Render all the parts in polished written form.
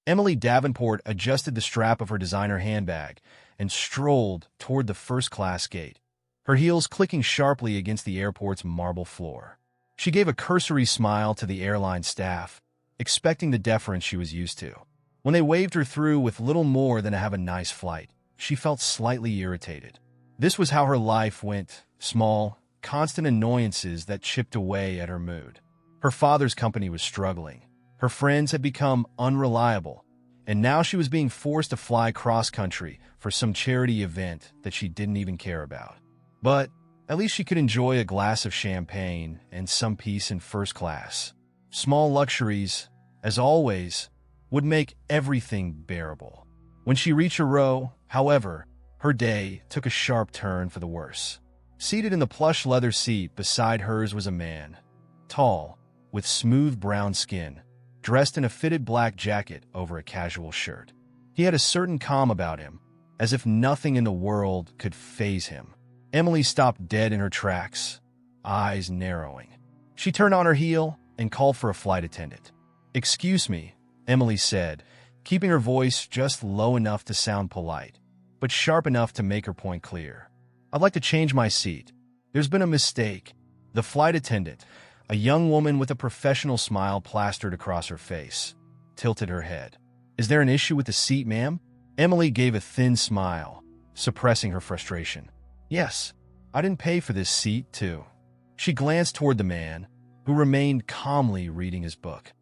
Emily Davenport adjusted the strap of her designer handbag and strolled toward the first-class gate, her heels clicking sharply against the airport's marble floor. She gave a cursory smile to the airline staff, expecting the deference she was used to. When they waved her through with little more than a "have a nice flight," she felt slightly irritated. This was how her life went, small, constant annoyances that chipped away at her mood. Her father's company was struggling. Her friends had become unreliable, and now she was being forced to fly cross-country for some charity event that she didn't even care about. But at least she could enjoy a glass of champagne and some peace in first class. Small luxuries, as always, would make everything bearable. When she reached her row, however, her day took a sharp turn for the worse. Seated in the plush leather seat beside hers was a man, tall, with smooth brown skin, dressed in a fitted black jacket over a casual shirt. He had a certain calm about him, as if nothing in the world could faze him. Emily stopped dead in her tracks, eyes narrowing. She turned on her heel and called for a flight attendant. "Excuse me," Emily said, keeping her voice just low enough to sound polite, but sharp enough to make her point clear. "I'd like to change my seat. There's been a mistake." The flight attendant, a young woman with a professional smile plastered across her face, tilted her head. "Is there an issue with the seat, ma'am?" Emily gave a thin smile, suppressing her frustration. "Yes, I didn't pay for this seat, too." She glanced toward the man, who remained calmly reading his book.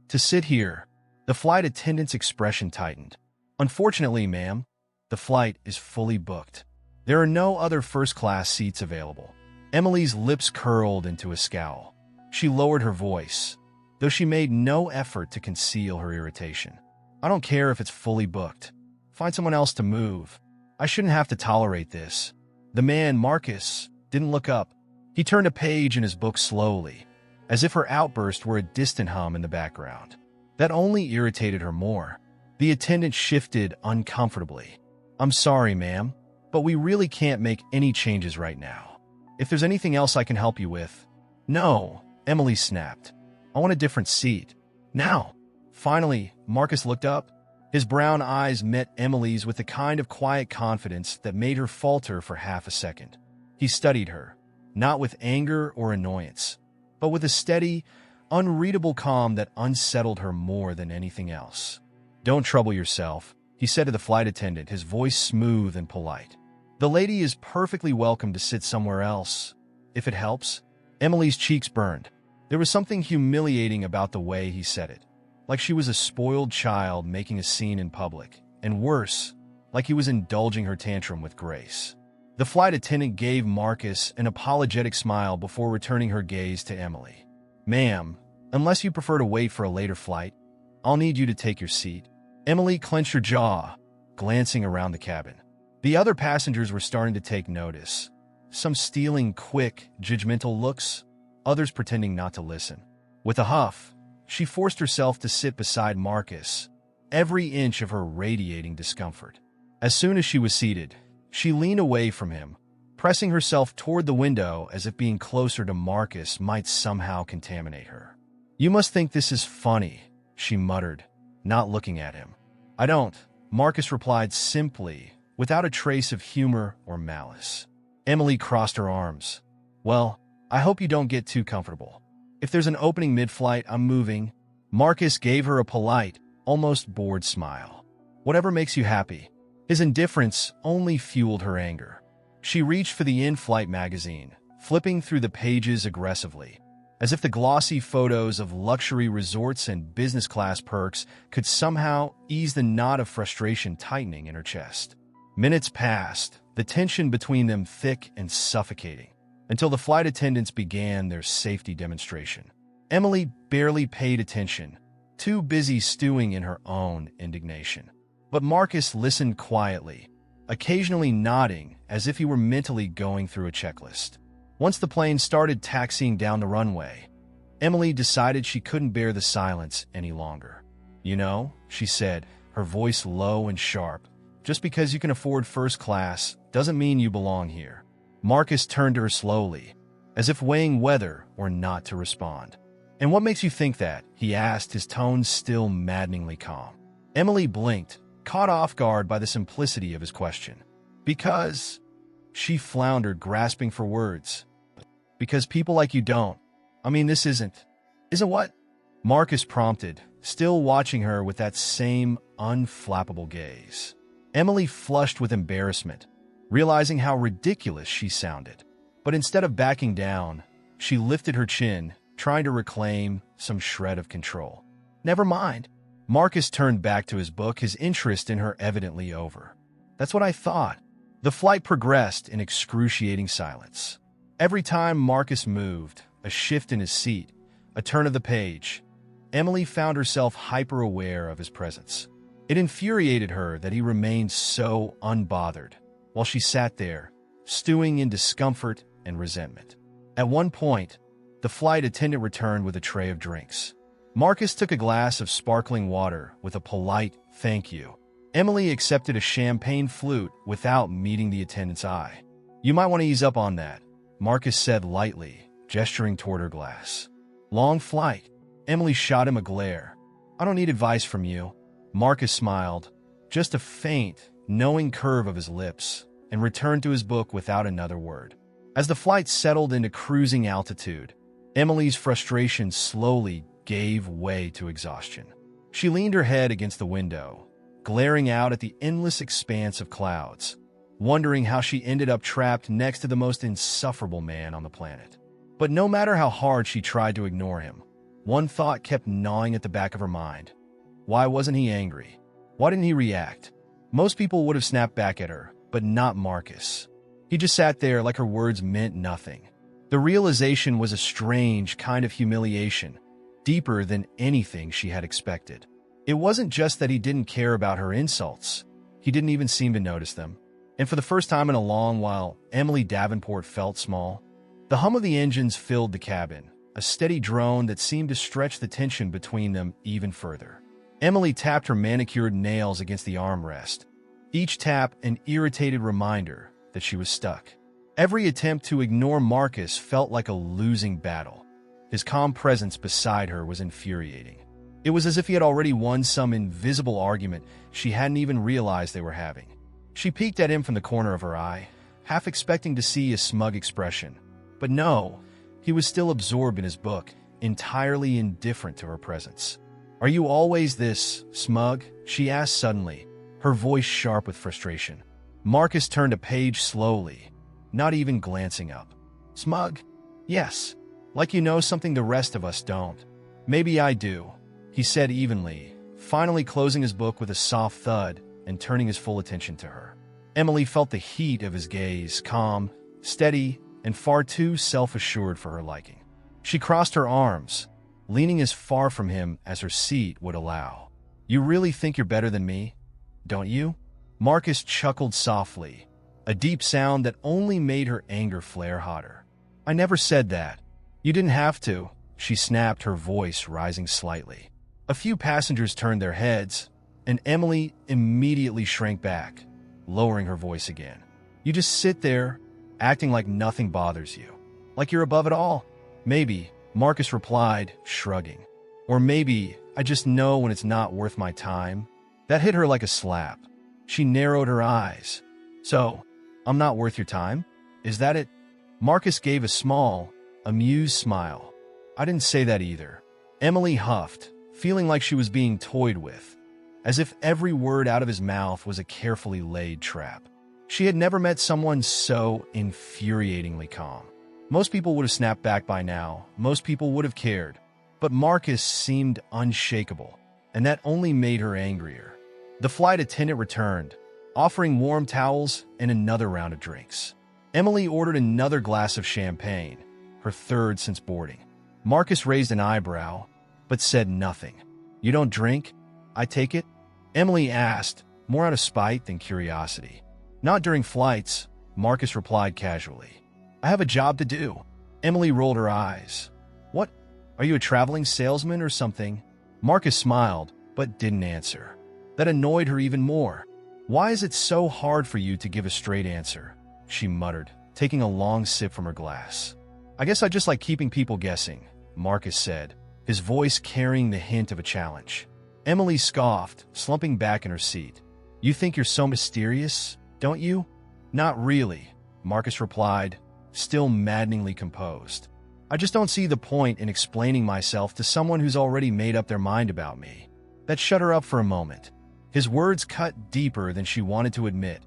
"To sit here." The flight attendant's expression tightened. "Unfortunately, ma'am, the flight is fully booked. There are no other first-class seats available." Emily's lips curled into a scowl. She lowered her voice, though she made no effort to conceal her irritation. "I don't care if it's fully booked. Find someone else to move. I shouldn't have to tolerate this." The man, Marcus, didn't look up. He turned a page in his book slowly, as if her outburst were a distant hum in the background. That only irritated her more. The attendant shifted uncomfortably. "I'm sorry, ma'am, but we really can't make any changes right now. If there's anything else I can help you with." "No," Emily snapped. "I want a different seat. Now." Finally, Marcus looked up. His brown eyes met Emily's with the kind of quiet confidence that made her falter for half a second. He studied her, not with anger or annoyance, but with a steady, unreadable calm that unsettled her more than anything else. "Don't trouble yourself," he said to the flight attendant, his voice smooth and polite. "The lady is perfectly welcome to sit somewhere else, if it helps." Emily's cheeks burned. There was something humiliating about the way he said it, like she was a spoiled child making a scene in public, and worse, like he was indulging her tantrum with grace. The flight attendant gave Marcus an apologetic smile before returning her gaze to Emily. "Ma'am, unless you prefer to wait for a later flight, I'll need you to take your seat." Emily clenched her jaw, glancing around the cabin. The other passengers were starting to take notice, some stealing quick, judgmental looks, others pretending not to listen. With a huff, she forced herself to sit beside Marcus, every inch of her radiating discomfort. As soon as she was seated, she leaned away from him, pressing herself toward the window as if being closer to Marcus might somehow contaminate her. "You must think this is funny," she muttered, not looking at him. "I don't," Marcus replied simply, without a trace of humor or malice. Emily crossed her arms. "Well, I hope you don't get too comfortable. If there's an opening mid-flight, I'm moving." Marcus gave her a polite, almost bored smile. "Whatever makes you happy." His indifference only fueled her anger. She reached for the in-flight magazine, flipping through the pages aggressively, as if the glossy photos of luxury resorts and business-class perks could somehow ease the knot of frustration tightening in her chest. Minutes passed, the tension between them thick and suffocating, until the flight attendants began their safety demonstration. Emily barely paid attention, too busy stewing in her own indignation. But Marcus listened quietly, occasionally nodding as if he were mentally going through a checklist. Once the plane started taxiing down the runway, Emily decided she couldn't bear the silence any longer. "You know," she said, her voice low and sharp, "just because you can afford first class doesn't mean you belong here." Marcus turned to her slowly, as if weighing whether or not to respond. "And what makes you think that?" he asked, his tone still maddeningly calm. Emily blinked, caught off guard by the simplicity of his question. Because... She floundered, grasping for words. Because people like you don't. I mean, this isn't... Isn't what? Marcus prompted, still watching her with that same unflappable gaze. Emily flushed with embarrassment, realizing how ridiculous she sounded. But instead of backing down, she lifted her chin, trying to reclaim some shred of control. Never mind. Marcus turned back to his book, his interest in her evidently over. That's what I thought. The flight progressed in excruciating silence. Every time Marcus moved, a shift in his seat, a turn of the page, Emily found herself hyper-aware of his presence. It infuriated her that he remained so unbothered, while she sat there, stewing in discomfort and resentment. At one point, the flight attendant returned with a tray of drinks. Marcus took a glass of sparkling water with a polite thank you. Emily accepted a champagne flute without meeting the attendant's eye. You might want to ease up on that, Marcus said lightly, gesturing toward her glass. Long flight. Emily shot him a glare. I don't need advice from you. Marcus smiled, just a faint, knowing curve of his lips, and returned to his book without another word. As the flight settled into cruising altitude, Emily's frustration slowly gave way to exhaustion. She leaned her head against the window, glaring out at the endless expanse of clouds, wondering how she ended up trapped next to the most insufferable man on the planet. But no matter how hard she tried to ignore him, one thought kept gnawing at the back of her mind. Why wasn't he angry? Why didn't he react? Most people would have snapped back at her, but not Marcus. He just sat there like her words meant nothing. The realization was a strange kind of humiliation, deeper than anything she had expected. It wasn't just that he didn't care about her insults. He didn't even seem to notice them. And for the first time in a long while, Emily Davenport felt small. The hum of the engines filled the cabin, a steady drone that seemed to stretch the tension between them even further. Emily tapped her manicured nails against the armrest, each tap an irritated reminder that she was stuck. Every attempt to ignore Marcus felt like a losing battle. His calm presence beside her was infuriating. It was as if he had already won some invisible argument she hadn't even realized they were having. She peeked at him from the corner of her eye, half expecting to see a smug expression. But no, he was still absorbed in his book, entirely indifferent to her presence. Are you always this smug? She asked suddenly, her voice sharp with frustration. Marcus turned a page slowly, not even glancing up. Smug? Yes, like you know something the rest of us don't. Maybe I do, he said evenly, finally closing his book with a soft thud and turning his full attention to her. Emily felt the heat of his gaze, calm, steady, and far too self-assured for her liking. She crossed her arms, leaning as far from him as her seat would allow. You really think you're better than me, don't you? Marcus chuckled softly, a deep sound that only made her anger flare hotter. I never said that. You didn't have to, she snapped, her voice rising slightly. A few passengers turned their heads, and Emily immediately shrank back, lowering her voice again. You just sit there, acting like nothing bothers you. Like you're above it all. Maybe, Marcus replied, shrugging. Or maybe I just know when it's not worth my time. That hit her like a slap. She narrowed her eyes. So, I'm not worth your time? Is that it? Marcus gave a small, amused smile. I didn't say that either. Emily huffed, feeling like she was being toyed with, as if every word out of his mouth was a carefully laid trap. She had never met someone so infuriatingly calm. Most people would have snapped back by now. Most people would have cared. But Marcus seemed unshakable, and that only made her angrier. The flight attendant returned, offering warm towels and another round of drinks. Emily ordered another glass of champagne, her third since boarding. Marcus raised an eyebrow, but said nothing. You don't drink? I take it? Emily asked, more out of spite than curiosity. Not during flights, Marcus replied casually. I have a job to do. Emily rolled her eyes. What? Are you a traveling salesman or something? Marcus smiled, but didn't answer. That annoyed her even more. Why is it so hard for you to give a straight answer? She muttered, taking a long sip from her glass. I guess I just like keeping people guessing, Marcus said, his voice carrying the hint of a challenge. Emily scoffed, slumping back in her seat. You think you're so mysterious, don't you? Not really, Marcus replied, still maddeningly composed. I just don't see the point in explaining myself to someone who's already made up their mind about me. That shut her up for a moment. His words cut deeper than she wanted to admit,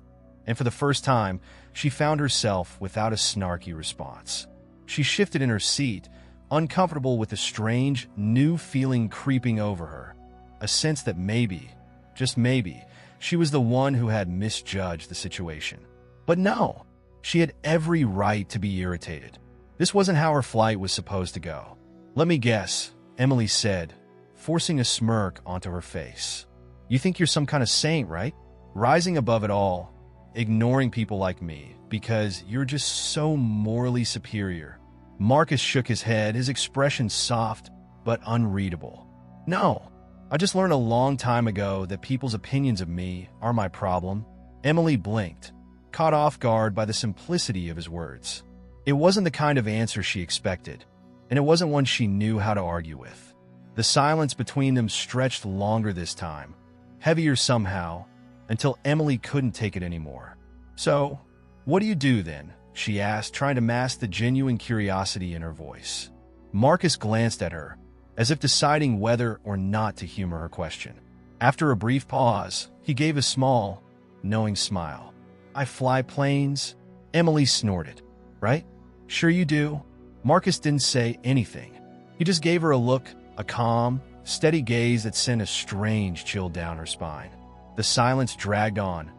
and for the first time, she found herself without a snarky response. She shifted in her seat, uncomfortable with a strange, new feeling creeping over her. A sense that maybe, just maybe, she was the one who had misjudged the situation. But no, she had every right to be irritated. This wasn't how her flight was supposed to go. Let me guess, Emily said, forcing a smirk onto her face. You think you're some kind of saint, right? Rising above it all, ignoring people like me, because you're just so morally superior. Marcus shook his head, his expression soft but unreadable. No, I just learned a long time ago that people's opinions of me are my problem. Emily blinked, caught off guard by the simplicity of his words. It wasn't the kind of answer she expected, and it wasn't one she knew how to argue with. The silence between them stretched longer this time, heavier somehow, until Emily couldn't take it anymore. So, what do you do then? She asked, trying to mask the genuine curiosity in her voice. Marcus glanced at her, as if deciding whether or not to humor her question. After a brief pause, he gave a small, knowing smile. I fly planes? Emily snorted. Right? Sure you do. Marcus didn't say anything. He just gave her a look, a calm, steady gaze that sent a strange chill down her spine. The silence dragged on,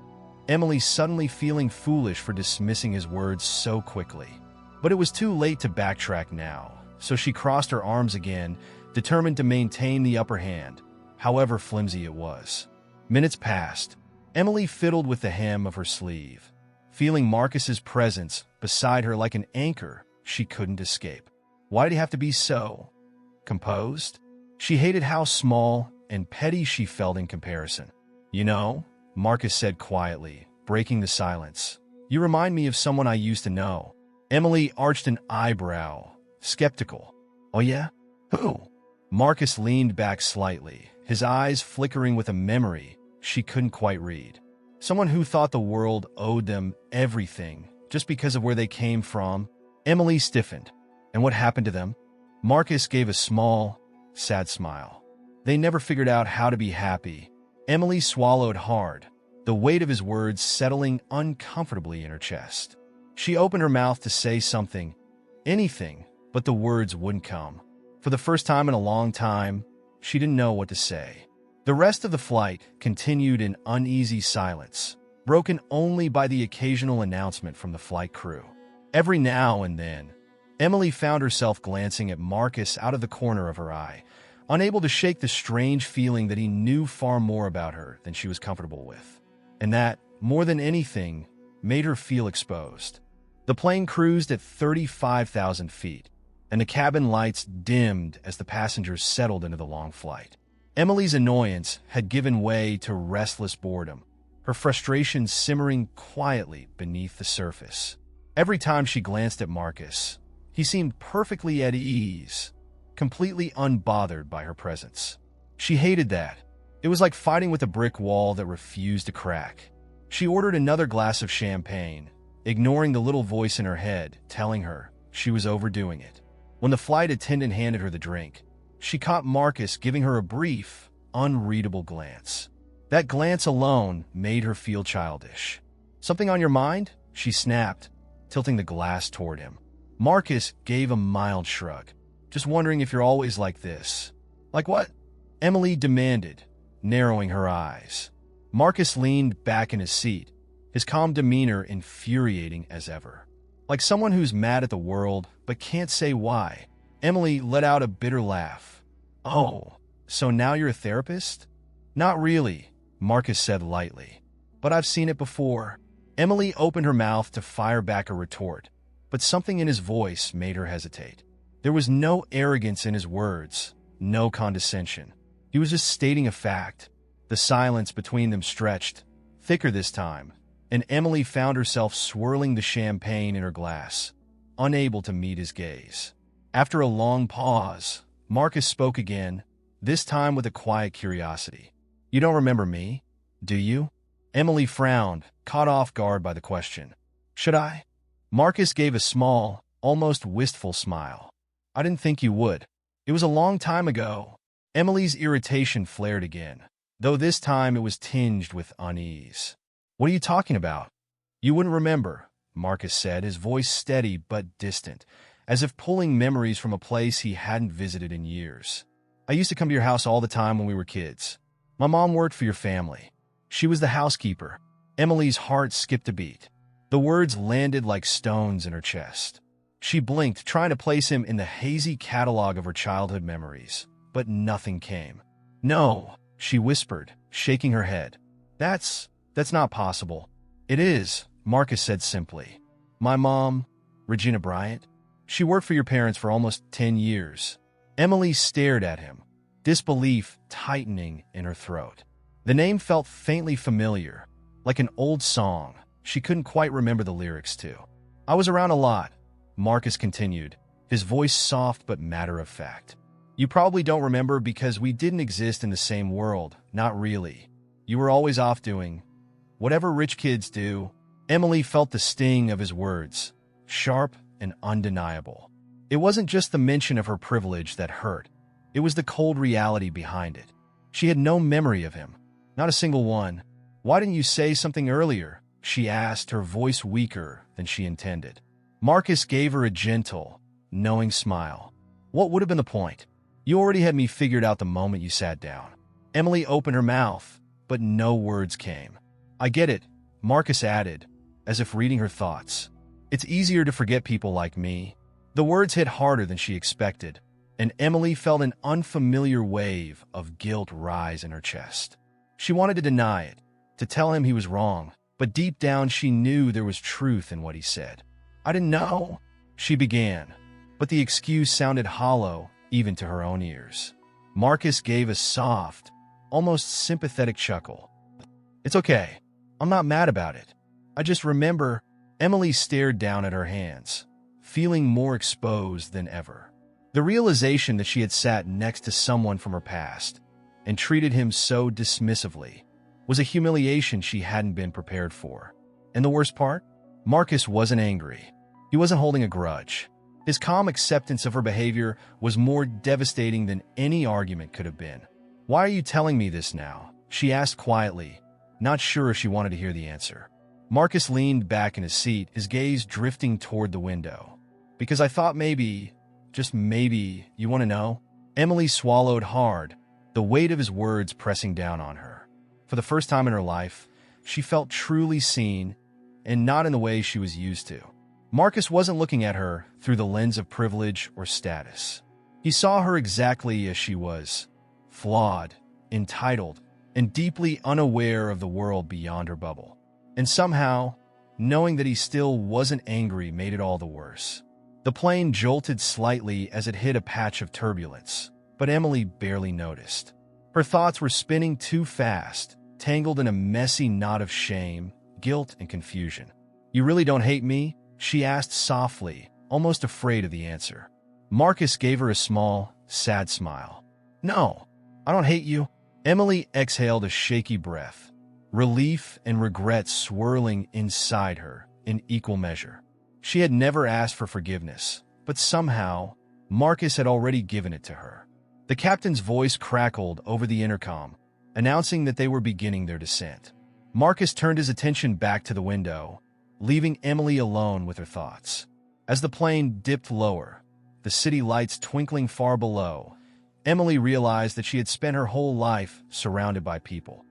Emily suddenly feeling foolish for dismissing his words so quickly. But it was too late to backtrack now, so she crossed her arms again, determined to maintain the upper hand, however flimsy it was. Minutes passed. Emily fiddled with the hem of her sleeve, feeling Marcus's presence beside her like an anchor she couldn't escape. Why did he have to be so composed? She hated how small and petty she felt in comparison. You know, Marcus said quietly, breaking the silence. You remind me of someone I used to know. Emily arched an eyebrow, skeptical. Oh yeah? Who? Marcus leaned back slightly, his eyes flickering with a memory she couldn't quite read. Someone who thought the world owed them everything just because of where they came from. Emily stiffened. And what happened to them? Marcus gave a small, sad smile. They never figured out how to be happy. Emily swallowed hard, the weight of his words settling uncomfortably in her chest. She opened her mouth to say something, anything, but the words wouldn't come. For the first time in a long time, she didn't know what to say. The rest of the flight continued in uneasy silence, broken only by the occasional announcement from the flight crew. Every now and then, Emily found herself glancing at Marcus out of the corner of her eye, unable to shake the strange feeling that he knew far more about her than she was comfortable with. And that, more than anything, made her feel exposed. The plane cruised at 35,000 feet, and the cabin lights dimmed as the passengers settled into the long flight. Emily's annoyance had given way to restless boredom, her frustration simmering quietly beneath the surface. Every time she glanced at Marcus, he seemed perfectly at ease, completely unbothered by her presence. She hated that. It was like fighting with a brick wall that refused to crack. She ordered another glass of champagne, ignoring the little voice in her head telling her she was overdoing it. When the flight attendant handed her the drink, she caught Marcus giving her a brief, unreadable glance. That glance alone made her feel childish. Something on your mind? She snapped, tilting the glass toward him. Marcus gave a mild shrug. Just wondering if you're always like this. Like what? Emily demanded, narrowing her eyes. Marcus leaned back in his seat, his calm demeanor infuriating as ever. Like someone who's mad at the world but can't say why. Emily let out a bitter laugh. Oh, so now you're a therapist? Not really, Marcus said lightly. But I've seen it before. Emily opened her mouth to fire back a retort, but something in his voice made her hesitate. There was no arrogance in his words, no condescension. He was just stating a fact. The silence between them stretched, thicker this time, and Emily found herself swirling the champagne in her glass, unable to meet his gaze. After a long pause, Marcus spoke again, this time with a quiet curiosity. "You don't remember me, do you?" Emily frowned, caught off guard by the question. "Should I?" Marcus gave a small, almost wistful smile. "I didn't think you would. It was a long time ago." Emily's irritation flared again, though this time it was tinged with unease. "What are you talking about?" "You wouldn't remember," Marcus said, his voice steady but distant, as if pulling memories from a place he hadn't visited in years. "I used to come to your house all the time when we were kids. My mom worked for your family. She was the housekeeper." Emily's heart skipped a beat. The words landed like stones in her chest. She blinked, trying to place him in the hazy catalog of her childhood memories, but nothing came. "No," she whispered, shaking her head. That's not possible." "It is," Marcus said simply. "My mom, Regina Bryant, she worked for your parents for almost 10 years. Emily stared at him, disbelief tightening in her throat. The name felt faintly familiar, like an old song she couldn't quite remember the lyrics to. "I was around a lot," Marcus continued, his voice soft but matter-of-fact. "You probably don't remember because we didn't exist in the same world, not really. You were always off doing whatever rich kids do." Emily felt the sting of his words, sharp and undeniable. It wasn't just the mention of her privilege that hurt. It was the cold reality behind it. She had no memory of him, not a single one. "Why didn't you say something earlier?" she asked, her voice weaker than she intended. Marcus gave her a gentle, knowing smile. "What would have been the point? You already had me figured out the moment you sat down." Emily opened her mouth, but no words came. "I get it," Marcus added, as if reading her thoughts. "It's easier to forget people like me." The words hit harder than she expected, and Emily felt an unfamiliar wave of guilt rise in her chest. She wanted to deny it, to tell him he was wrong, but deep down she knew there was truth in what he said. "I didn't know," she began, but the excuse sounded hollow even to her own ears. Marcus gave a soft, almost sympathetic chuckle. "It's okay. I'm not mad about it. I just remember." Emily stared down at her hands, feeling more exposed than ever. The realization that she had sat next to someone from her past and treated him so dismissively was a humiliation she hadn't been prepared for. And the worst part? Marcus wasn't angry. He wasn't holding a grudge. His calm acceptance of her behavior was more devastating than any argument could have been. "Why are you telling me this now?" she asked quietly, not sure if she wanted to hear the answer. Marcus leaned back in his seat, his gaze drifting toward the window. "Because I thought maybe, just maybe, you want to know?" Emily swallowed hard, the weight of his words pressing down on her. For the first time in her life, she felt truly seen, and not in the way she was used to. Marcus wasn't looking at her through the lens of privilege or status. He saw her exactly as she was, flawed, entitled, and deeply unaware of the world beyond her bubble. And somehow, knowing that he still wasn't angry made it all the worse. The plane jolted slightly as it hit a patch of turbulence, but Emily barely noticed. Her thoughts were spinning too fast, tangled in a messy knot of shame, guilt, and confusion. "You really don't hate me?" she asked softly, almost afraid of the answer. Marcus gave her a small, sad smile. "No, I don't hate you." Emily exhaled a shaky breath, relief and regret swirling inside her in equal measure. She had never asked for forgiveness, but somehow, Marcus had already given it to her. The captain's voice crackled over the intercom, announcing that they were beginning their descent. Marcus turned his attention back to the window, leaving Emily alone with her thoughts. As the plane dipped lower, the city lights twinkling far below, Emily realized that she had spent her whole life surrounded by people,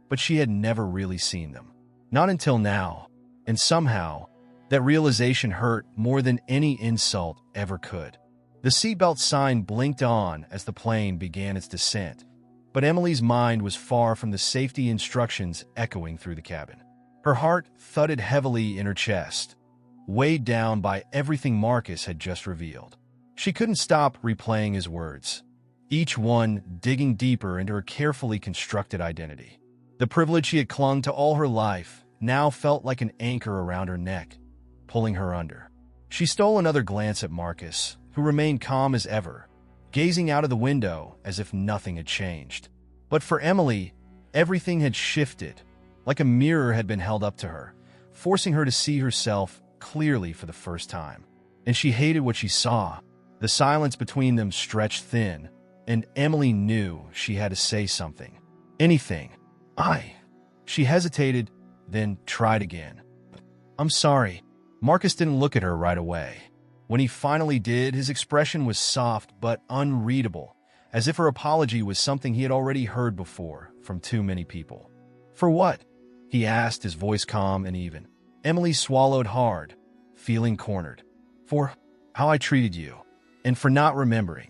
but she had never really seen them. Not until now, and somehow, that realization hurt more than any insult ever could. The seatbelt sign blinked on as the plane began its descent, but Emily's mind was far from the safety instructions echoing through the cabin. Her heart thudded heavily in her chest, weighed down by everything Marcus had just revealed. She couldn't stop replaying his words, each one digging deeper into her carefully constructed identity. The privilege she had clung to all her life now felt like an anchor around her neck, pulling her under. She stole another glance at Marcus, who remained calm as ever, gazing out of the window as if nothing had changed. But for Emily, everything had shifted, like a mirror had been held up to her, forcing her to see herself clearly for the first time. And she hated what she saw. The silence between them stretched thin, and Emily knew she had to say something. Anything. She hesitated, then tried again. I'm sorry. Marcus didn't look at her right away. When he finally did, his expression was soft but unreadable, as if her apology was something he had already heard before from too many people. For what? He asked, his voice calm and even. Emily swallowed hard, feeling cornered. For how I treated you, and for not remembering.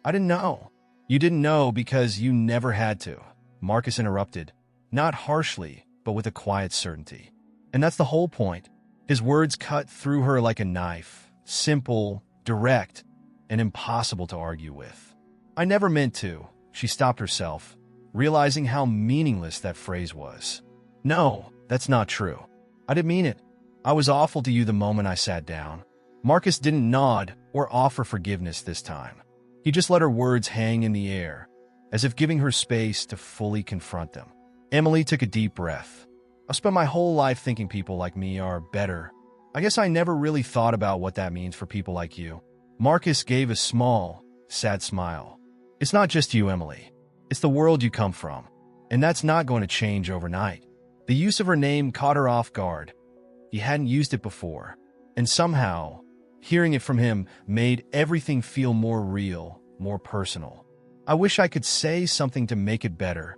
I didn't know. You didn't know because you never had to, Marcus interrupted, not harshly, but with a quiet certainty. And that's the whole point. His words cut through her like a knife, simple, direct, and impossible to argue with. I never meant to, she stopped herself, realizing how meaningless that phrase was. No, that's not true. I didn't mean it. I was awful to you the moment I sat down. Marcus didn't nod or offer forgiveness this time. He just let her words hang in the air, as if giving her space to fully confront them. Emily took a deep breath. I've spent my whole life thinking people like me are better. I guess I never really thought about what that means for people like you. Marcus gave a small, sad smile. It's not just you, Emily. It's the world you come from. And that's not going to change overnight. The use of her name caught her off guard. He hadn't used it before. And somehow, hearing it from him made everything feel more real, more personal. I wish I could say something to make it better,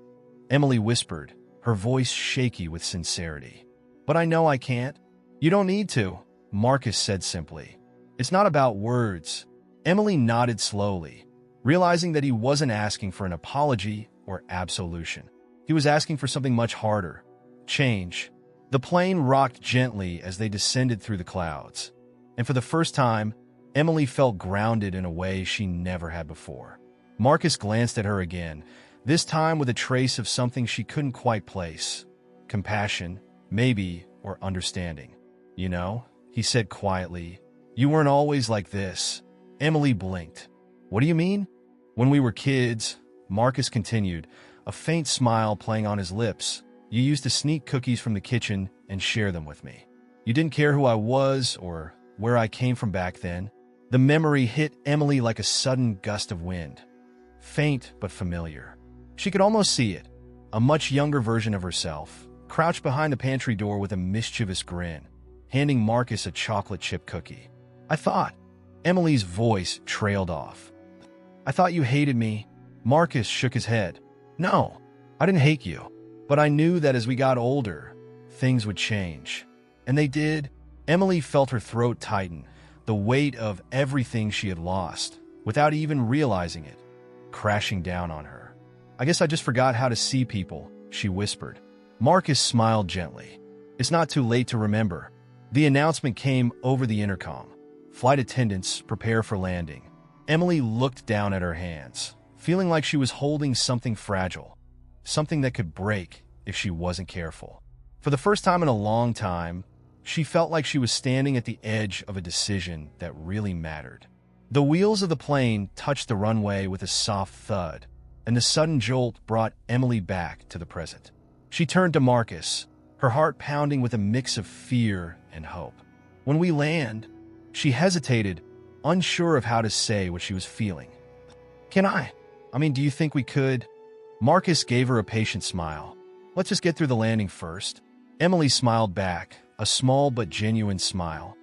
Emily whispered, her voice shaky with sincerity. But I know I can't. You don't need to, Marcus said simply. It's not about words. Emily nodded slowly, realizing that he wasn't asking for an apology or absolution. He was asking for something much harder. Change. The plane rocked gently as they descended through the clouds. And for the first time, Emily felt grounded in a way she never had before. Marcus glanced at her again, this time with a trace of something she couldn't quite place. Compassion, maybe, or understanding. You know, he said quietly, you weren't always like this. Emily blinked. What do you mean? When we were kids, Marcus continued, a faint smile playing on his lips. You used to sneak cookies from the kitchen and share them with me. You didn't care who I was or where I came from back then. The memory hit Emily like a sudden gust of wind. Faint but familiar. She could almost see it. A much younger version of herself, crouched behind the pantry door with a mischievous grin, handing Marcus a chocolate chip cookie. I thought. Emily's voice trailed off. I thought you hated me. Marcus shook his head. No, I didn't hate you. But I knew that as we got older, things would change. And they did. Emily felt her throat tighten, the weight of everything she had lost, without even realizing it, crashing down on her. I guess I just forgot how to see people, she whispered. Marcus smiled gently. It's not too late to remember. The announcement came over the intercom. Flight attendants, prepare for landing. Emily looked down at her hands, feeling like she was holding something fragile, something that could break if she wasn't careful. For the first time in a long time, she felt like she was standing at the edge of a decision that really mattered. The wheels of the plane touched the runway with a soft thud, and the sudden jolt brought Emily back to the present. She turned to Marcus, her heart pounding with a mix of fear and hope. When we land, she hesitated, unsure of how to say what she was feeling. Do you think we could? Marcus gave her a patient smile. Let's just get through the landing first. Emily smiled back, a small but genuine smile,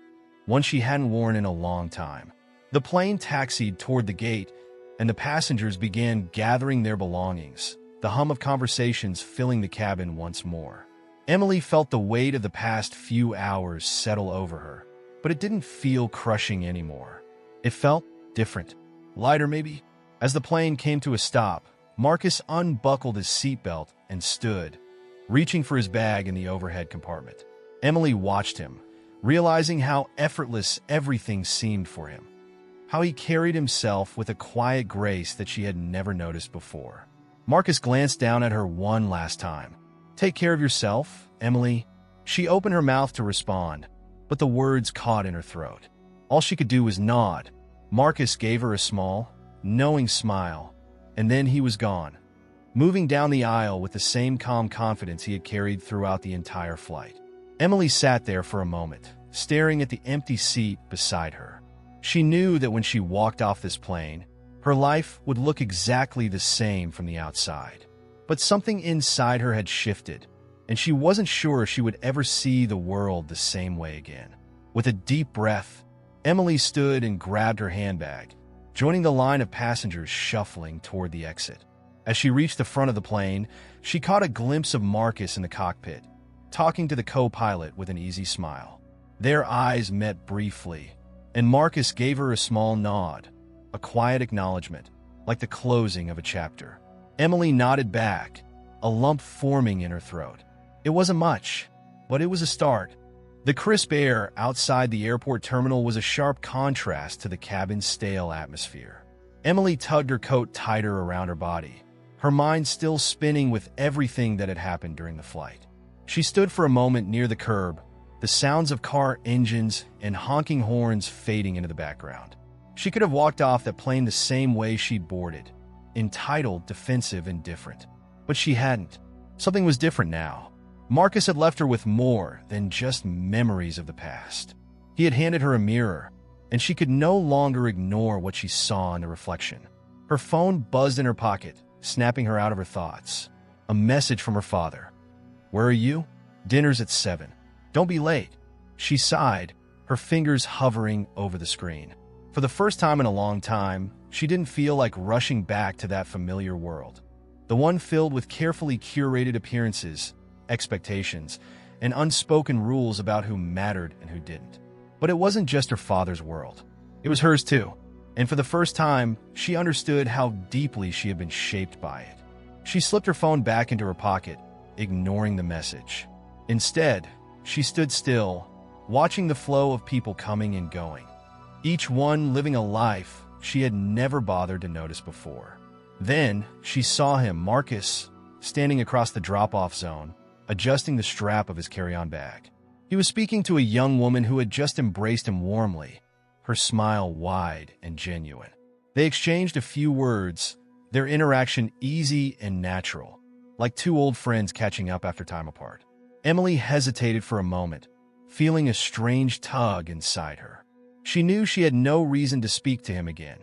one she hadn't worn in a long time. The plane taxied toward the gate, and the passengers began gathering their belongings, the hum of conversations filling the cabin once more. Emily felt the weight of the past few hours settle over her, but it didn't feel crushing anymore. It felt different, lighter maybe. As the plane came to a stop, Marcus unbuckled his seatbelt and stood, reaching for his bag in the overhead compartment. Emily watched him, realizing how effortless everything seemed for him, how he carried himself with a quiet grace that she had never noticed before. Marcus glanced down at her one last time. Take care of yourself, Emily. She opened her mouth to respond, but the words caught in her throat. All she could do was nod. Marcus gave her a small, knowing smile, and then he was gone, moving down the aisle with the same calm confidence he had carried throughout the entire flight. Emily sat there for a moment, staring at the empty seat beside her. She knew that when she walked off this plane, her life would look exactly the same from the outside. But something inside her had shifted, and she wasn't sure she would ever see the world the same way again. With a deep breath, Emily stood and grabbed her handbag, joining the line of passengers shuffling toward the exit. As she reached the front of the plane, she caught a glimpse of Marcus in the cockpit, talking to the co-pilot with an easy smile. Their eyes met briefly, and Marcus gave her a small nod, a quiet acknowledgement, like the closing of a chapter. Emily nodded back, a lump forming in her throat. It wasn't much, but it was a start. The crisp air outside the airport terminal was a sharp contrast to the cabin's stale atmosphere. Emily tugged her coat tighter around her body, her mind still spinning with everything that had happened during the flight. She stood for a moment near the curb, the sounds of car engines and honking horns fading into the background. She could have walked off that plane the same way she'd boarded, entitled, defensive, and different. But she hadn't. Something was different now. Marcus had left her with more than just memories of the past. He had handed her a mirror, and she could no longer ignore what she saw in the reflection. Her phone buzzed in her pocket, snapping her out of her thoughts. A message from her father. "Where are you? Dinner's at 7. Don't be late." She sighed, her fingers hovering over the screen. For the first time in a long time, she didn't feel like rushing back to that familiar world. The one filled with carefully curated appearances, expectations, and unspoken rules about who mattered and who didn't. But it wasn't just her father's world. It was hers too. And for the first time, she understood how deeply she had been shaped by it. She slipped her phone back into her pocket, ignoring the message. Instead, she stood still, watching the flow of people coming and going, each one living a life she had never bothered to notice before. Then, she saw him, Marcus, standing across the drop-off zone, adjusting the strap of his carry-on bag. He was speaking to a young woman who had just embraced him warmly, her smile wide and genuine. They exchanged a few words, their interaction easy and natural, like two old friends catching up after time apart. Emily hesitated for a moment, feeling a strange tug inside her. She knew she had no reason to speak to him again,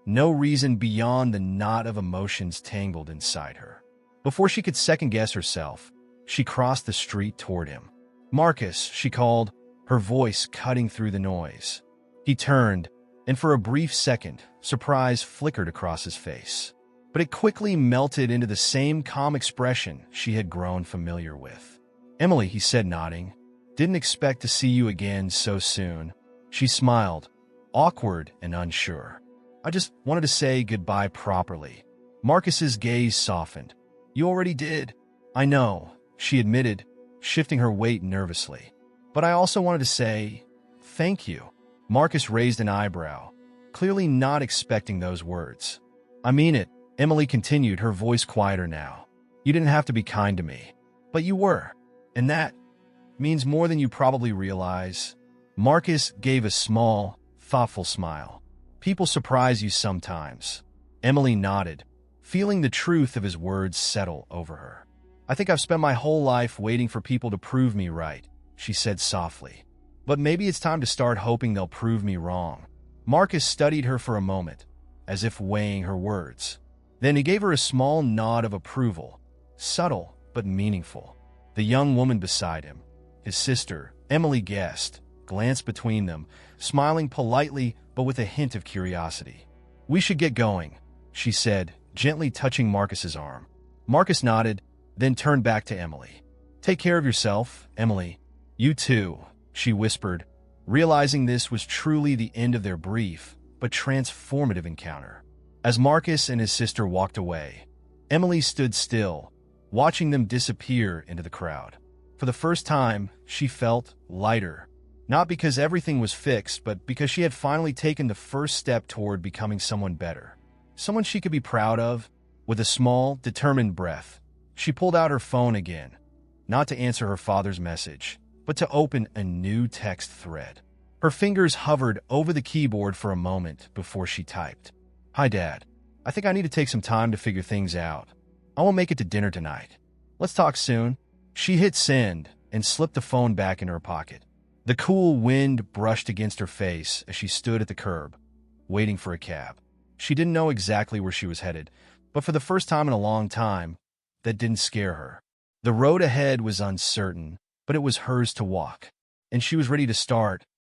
no reason beyond the knot of emotions tangled inside her. Before she could second-guess herself, she crossed the street toward him. "Marcus," she called, her voice cutting through the noise. He turned, and for a brief second, surprise flickered across his face. But it quickly melted into the same calm expression she had grown familiar with. "Emily," he said, nodding, "didn't expect to see you again so soon." She smiled, awkward and unsure. "I just wanted to say goodbye properly." Marcus's gaze softened. "You already did." "I know," she admitted, shifting her weight nervously. "But I also wanted to say thank you." Marcus raised an eyebrow, clearly not expecting those words. "I mean it," Emily continued, her voice quieter now. "You didn't have to be kind to me, but you were, and that means more than you probably realize." Marcus gave a small, thoughtful smile. "People surprise you sometimes." Emily nodded, feeling the truth of his words settle over her. "I think I've spent my whole life waiting for people to prove me right," she said softly. "But maybe it's time to start hoping they'll prove me wrong." Marcus studied her for a moment, as if weighing her words. Then he gave her a small nod of approval, subtle but meaningful. The young woman beside him, his sister, Emily guessed, glanced between them, smiling politely but with a hint of curiosity. "We should get going," she said, gently touching Marcus's arm. Marcus nodded, then turned back to Emily. "Take care of yourself, Emily." "You too," she whispered, realizing this was truly the end of their brief but transformative encounter. As Marcus and his sister walked away, Emily stood still, watching them disappear into the crowd. For the first time, she felt lighter. Not because everything was fixed, but because she had finally taken the first step toward becoming someone better. Someone she could be proud of. With a small, determined breath, she pulled out her phone again, not to answer her father's message, but to open a new text thread. Her fingers hovered over the keyboard for a moment before she typed. Hi, Dad. I think I need to take some time to figure things out. I won't make it to dinner tonight. Let's talk soon. She hit send and slipped the phone back in her pocket. The cool wind brushed against her face as she stood at the curb, waiting for a cab. She didn't know exactly where she was headed, but for the first time in a long time, that didn't scare her. The road ahead was uncertain, but it was hers to walk, and she was ready to start